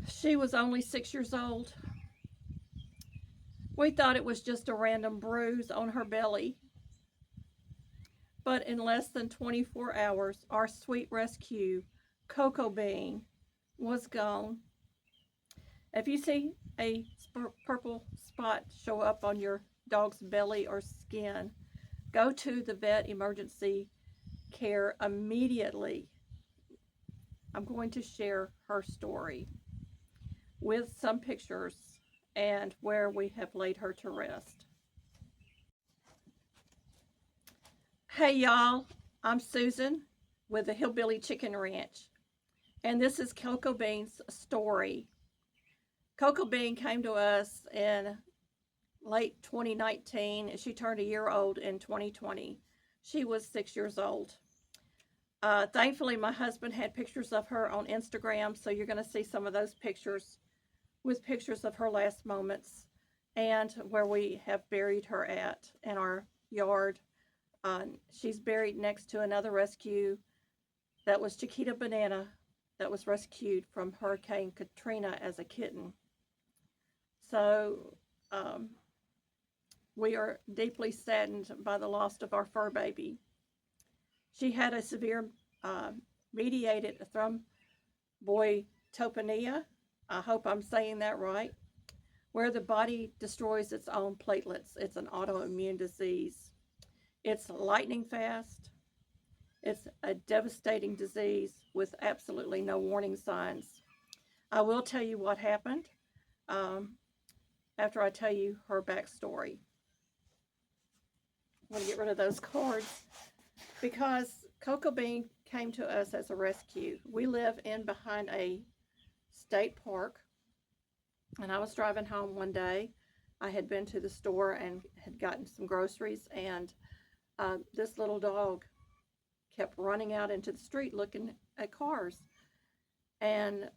She was only 6 years old. We thought it was just a random bruise on her belly, but in less than 24 hours, our sweet rescue, Cocoa Bean, was gone. If you see a purple spot show up on your dog's belly or skin, go to the vet emergency care immediately. I'm going to share her story with some pictures and where we have laid her to rest. Hey y'all, I'm Susan with the Hillbilly Chicken Ranch, and this is Cocoa Bean's story. Cocoa Bean came to us in late 2019, and she turned a year old in 2020. She was 6 years old. Thankfully, my husband had pictures of her on Instagram, so you're going to see some of those pictures with pictures of her last moments and where we have buried her at in our yard. She's buried next to another rescue that was Chiquita Banana that was rescued from Hurricane Katrina as a kitten. So we are deeply saddened by the loss of our fur baby. She had a severe mediated thrombocytopenia. I hope I'm saying that right, where the body destroys its own platelets. It's an autoimmune disease. It's lightning fast. It's a devastating disease with absolutely no warning signs. I will tell you what happened after I tell you her backstory. I'm going to get rid of those cards because Cocoa Bean came to us as a rescue. We live in behind a state park, and I was driving home one day. I had been to the store and had gotten some groceries, and this little dog kept running out into the street looking at cars. And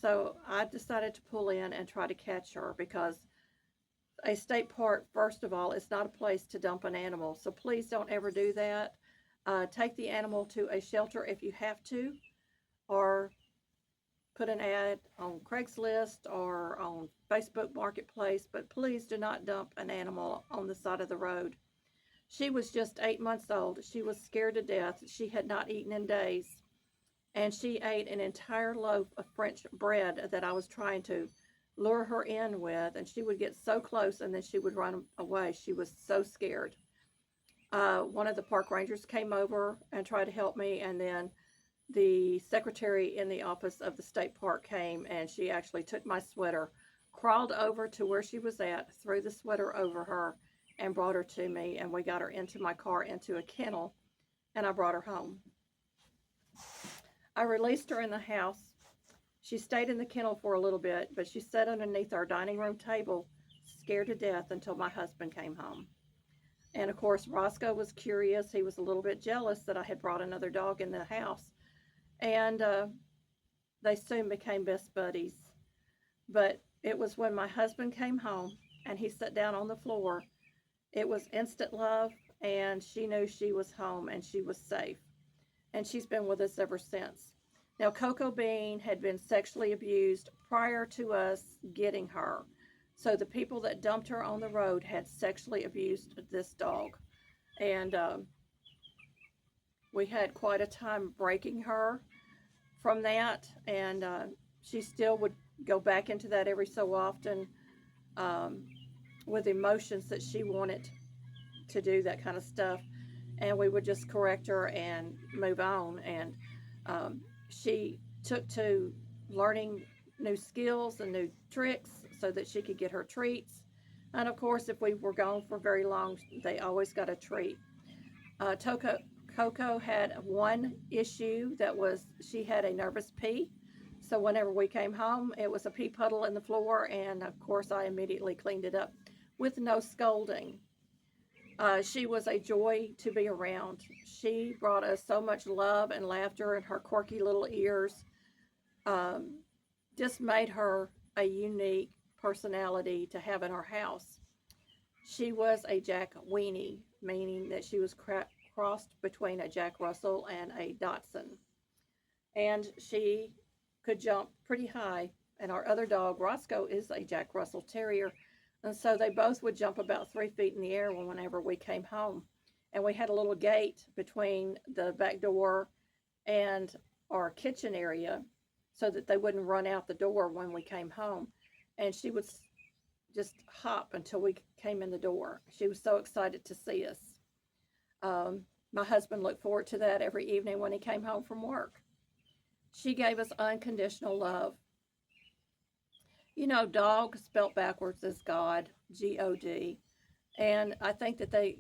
so I decided to pull in and try to catch her because a state park, first of all, is not a place to dump an animal. So please don't ever do that. Take the animal to a shelter if you have to, or put an ad on Craigslist or on Facebook Marketplace, but please do not dump an animal on the side of the road. She was just 8 months old. She was scared to death. She had not eaten in days, and she ate an entire loaf of French bread that I was trying to lure her in with, and she would get so close and then she would run away. She was so scared. One of the park rangers came over and tried to help me, and then the secretary in the office of the state park came, and she actually took my sweater, crawled over to where she was at, threw the sweater over her, and brought her to me, and we got her into my car, into a kennel, and I brought her home. I released her in the house. She stayed in the kennel for a little bit, but she sat underneath our dining room table, scared to death, until my husband came home. And of course, Roscoe was curious. He was a little bit jealous that I had brought another dog in the house. And they soon became best buddies. But it was when my husband came home and he sat down on the floor, it was instant love, and she knew she was home and she was safe. And she's been with us ever since. Now, Cocoa Bean had been sexually abused prior to us getting her. So the people that dumped her on the road had sexually abused this dog. And we had quite a time breaking her from that. And she still would go back into that every so often with emotions that she wanted to do that kind of stuff. And we would just correct her and move on. And she took to learning new skills and new tricks so that she could get her treats. And of course, if we were gone for very long, they always got a treat. Coco had one issue, that was she had a nervous pee. So whenever we came home, it was a pee puddle in the floor, and of course I immediately cleaned it up with no scolding. She was a joy to be around. She brought us so much love and laughter, and her quirky little ears just made her a unique personality to have in our house. She was a Jack Weenie, meaning that she was crossed between a Jack Russell and a Dachshund. And she could jump pretty high and our other dog, Roscoe, is a Jack Russell Terrier. And so they both would jump about 3 feet in the air whenever we came home. And we had a little gate between the back door and our kitchen area so that they wouldn't run out the door when we came home. And she would just hop until we came in the door. She was so excited to see us. My husband looked forward to that every evening when he came home from work. She gave us unconditional love. You know, dog spelt backwards is God, G-O-D. And I think that the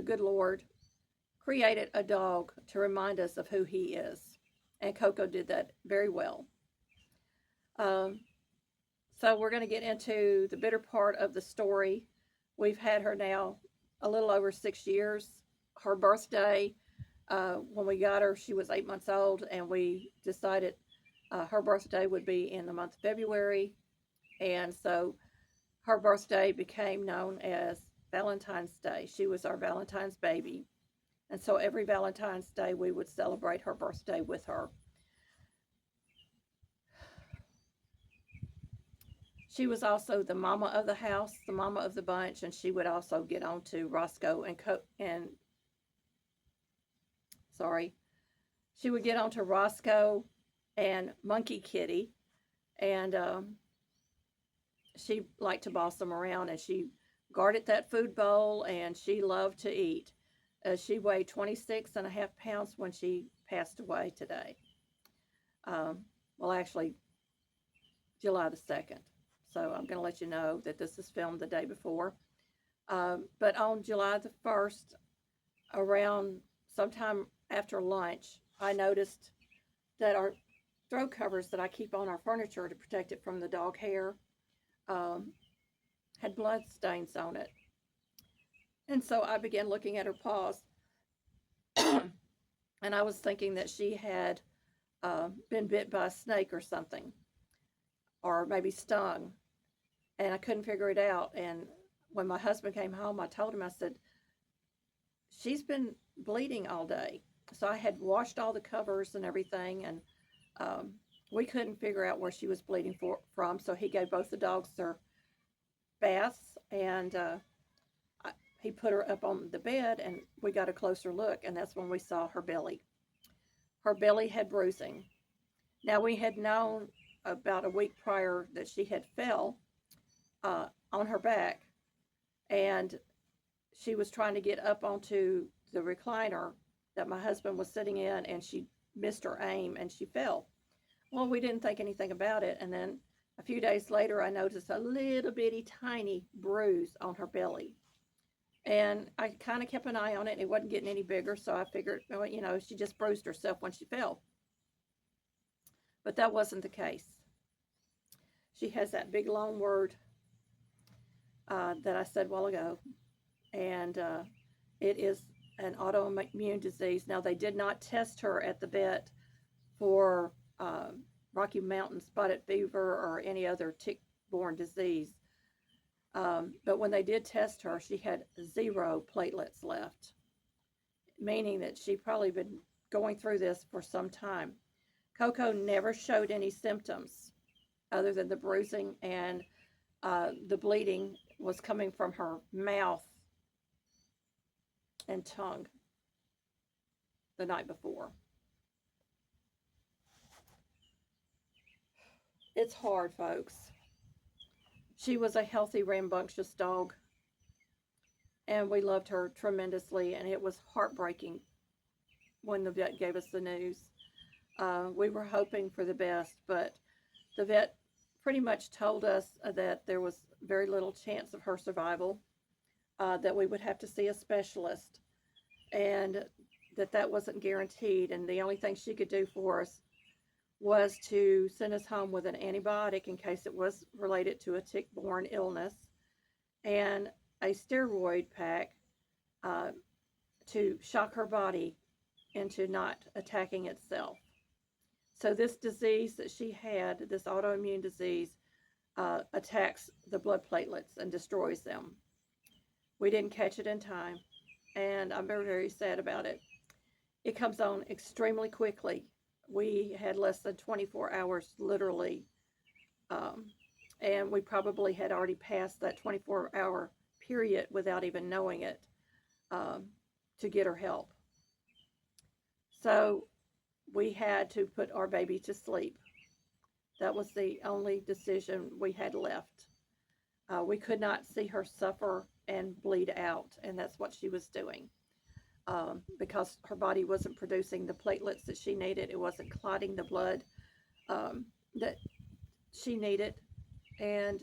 good Lord, created a dog to remind us of who he is. And Coco did that very well. So we're going to get into the bitter part of the story. We've had her now a little over 6 years. Her birthday, when we got her, she was 8 months old, and we decided her birthday would be in the month of February. And so her birthday became known as Valentine's Day. She was our Valentine's baby. And so every Valentine's Day, we would celebrate her birthday with her. She was also the mama of the house, the mama of the bunch, and she would also get on to Roscoe she would get on to Roscoe and Monkey Kitty, and she liked to boss them around, and she guarded that food bowl, and she loved to eat. She weighed 26.5 pounds when she passed away today. Well, actually, July the 2nd. So I'm going to let you know that this is filmed the day before. But on July the 1st, around sometime after lunch, I noticed that our throw covers that I keep on our furniture to protect it from the dog hair had blood stains on it. And so I began looking at her paws. And I was thinking that she had been bit by a snake or something, or maybe stung. And I couldn't figure it out. And when my husband came home, I told him, I said, she's been bleeding all day. So I had washed all the covers and everything, and we couldn't figure out where she was bleeding from. So he gave both the dogs their baths, and he put her up on the bed, and we got a closer look, and that's when we saw her belly. Her belly had bruising. Now, we had known about a week prior that she had fell on her back, and she was trying to get up onto the recliner that my husband was sitting in, and she missed her aim and she fell. Well, we didn't think anything about it, and then a few days later I noticed a little bitty tiny bruise on her belly, and I kind of kept an eye on it, and it wasn't getting any bigger, so I figured, well, you know, she just bruised herself when she fell. But that wasn't the case. She has that big long word that I said a while ago, and it is an autoimmune disease. Now, they did not test her at the vet for Rocky Mountain spotted fever or any other tick-borne disease, but when they did test her, she had 0 platelets left, meaning that she'd probably been going through this for some time. Coco never showed any symptoms other than the bruising, and the bleeding was coming from her mouth and tongue the night before. It's hard, folks. She was a healthy, rambunctious dog, and we loved her tremendously, and it was heartbreaking when the vet gave us the news. We were hoping for the best, but the vet pretty much told us that there was very little chance of her survival, that we would have to see a specialist, and that wasn't guaranteed, and the only thing she could do for us was to send us home with an antibiotic in case it was related to a tick-borne illness, and a steroid pack to shock her body into not attacking itself. So this disease that she had, this autoimmune disease, attacks the blood platelets and destroys them. We didn't catch it in time, and I'm very, very sad about it. It comes on extremely quickly. We had less than 24 hours, literally, and we probably had already passed that 24-hour period without even knowing it, to get her help. So we had to put our baby to sleep. That was the only decision we had left. We could not see her suffer and bleed out, and that's what she was doing, because her body wasn't producing the platelets that she needed. It wasn't clotting the blood that she needed, and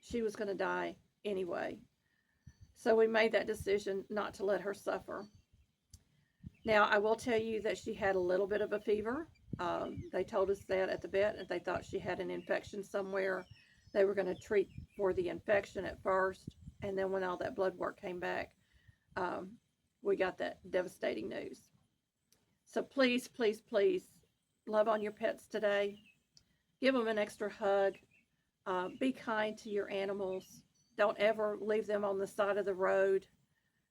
she was going to die anyway. So we made that decision not to let her suffer. Now, I will tell you that she had a little bit of a fever. They told us that at the vet, and they thought she had an infection somewhere. They were going to treat for the infection at first, and then when all that blood work came back, we got that devastating news. So please, please, please love on your pets today. Give them an extra hug. Be kind to your animals. Don't ever leave them on the side of the road.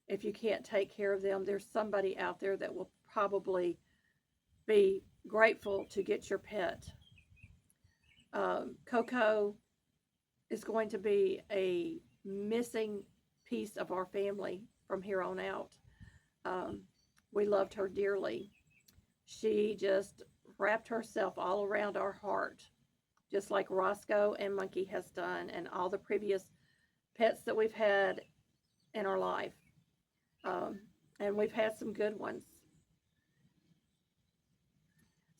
If you can't take care of them, there's somebody out there that will probably be grateful to get your pet. Coco is going to be a missing piece of our family from here on out. We loved her dearly. She just wrapped herself all around our heart, just like Roscoe and Monkey has done, and all the previous pets that we've had in our life. And we've had some good ones.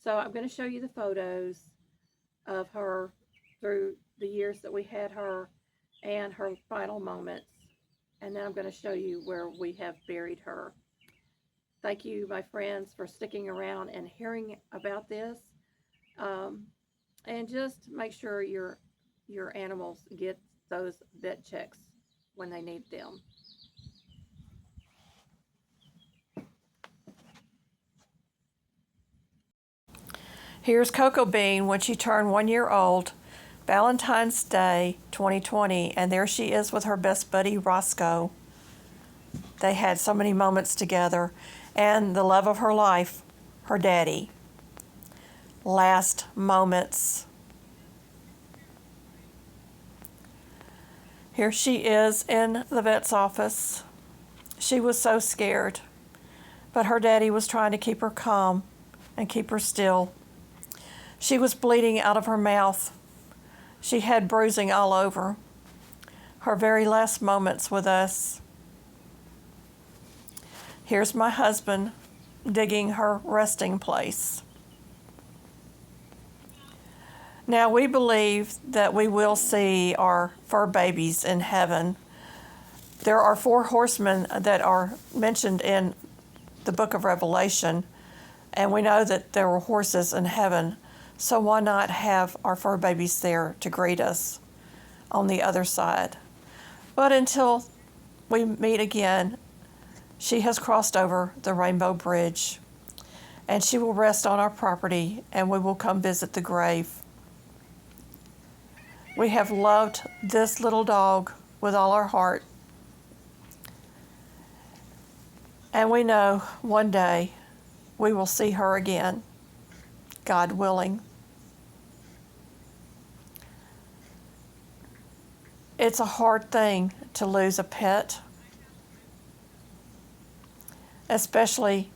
So I'm going to show you the photos of her through the years that we had her and her final moments. And then I'm going to show you where we have buried her. Thank you, my friends, for sticking around and hearing about this. And just make sure your animals get those vet checks when they need them. Here's Coco Bean when she turned 1 year old, Valentine's Day 2020, and there she is with her best buddy Roscoe. They had so many moments together, and the love of her life, her daddy. Last moments. Here she is in the vet's office. She was so scared, but her daddy was trying to keep her calm and keep her still. She was bleeding out of her mouth. She had bruising all over. Her very last moments with us. Here's my husband digging her resting place. Now, we believe that we will see our fur babies in heaven. There are 4 horsemen that are mentioned in the book of Revelation, and we know that there were horses in heaven. So why not have our fur babies there to greet us on the other side? But until we meet again, she has crossed over the Rainbow Bridge, and she will rest on our property, and we will come visit the grave. We have loved this little dog with all our heart, and we know one day we will see her again, God willing. It's a hard thing to lose a pet, especially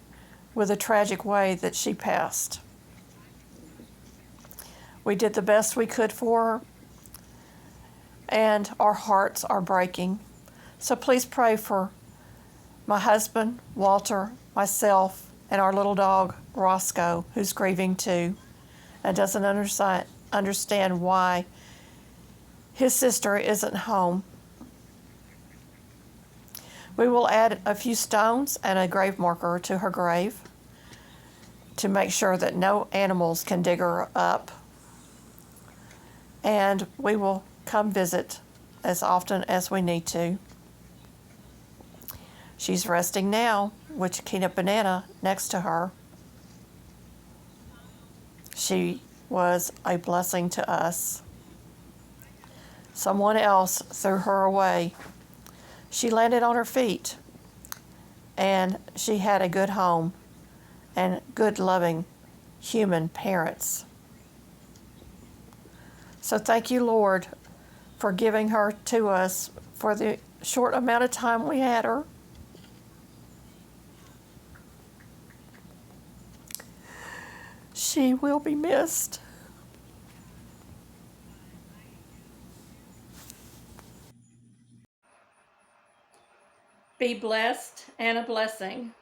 with the tragic way that she passed. We did the best we could for her, and our hearts are breaking. So please pray for my husband, Walter, myself, and our little dog, Roscoe, who's grieving too and doesn't understand why his sister isn't home. We will add a few stones and a grave marker to her grave to make sure that no animals can dig her up. And we will come visit as often as we need to. She's resting now with Chiquita Banana next to her. She was a blessing to us. Someone else threw her away. She landed on her feet, and she had a good home and good loving human parents. So thank you, Lord, for giving her to us for the short amount of time we had her. She will be missed. Be blessed and a blessing.